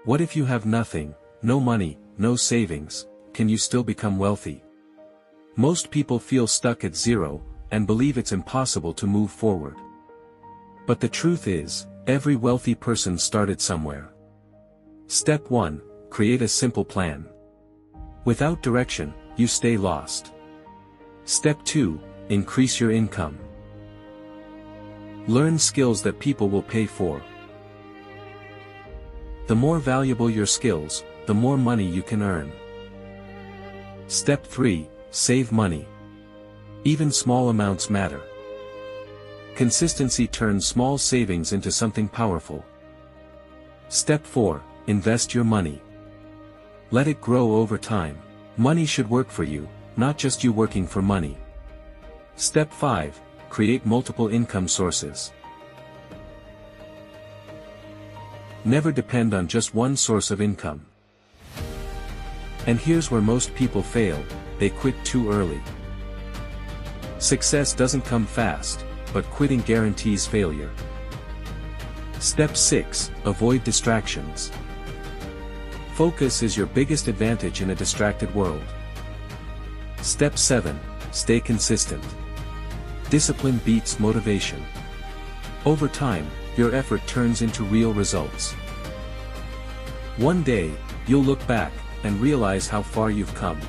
What if you have nothing, no money, no savings? Can you still become wealthy? Most people feel stuck at zero, and believe it's impossible to move forward. But the truth is, every wealthy person started somewhere. Step 1. Create a simple plan. Without direction, you stay lost. Step 2. Increase your income. Learn skills that people will pay for. The more valuable your skills, the more money you can earn. Step 3. Save money. Even small amounts matter. Consistency turns small savings into something powerful. Step 4. Invest your money. Let it grow over time. Money should work for you, not just you working for money. Step 5. Create multiple income sources. Never depend on just one source of income. And here's where most people fail: they quit too early. Success doesn't come fast, but quitting guarantees failure. Step 6. Avoid distractions. Focus is your biggest advantage in a distracted world. Step 7. Stay consistent. Discipline beats motivation. Over time, your effort turns into real results. One day, you'll look back and realize how far you've come.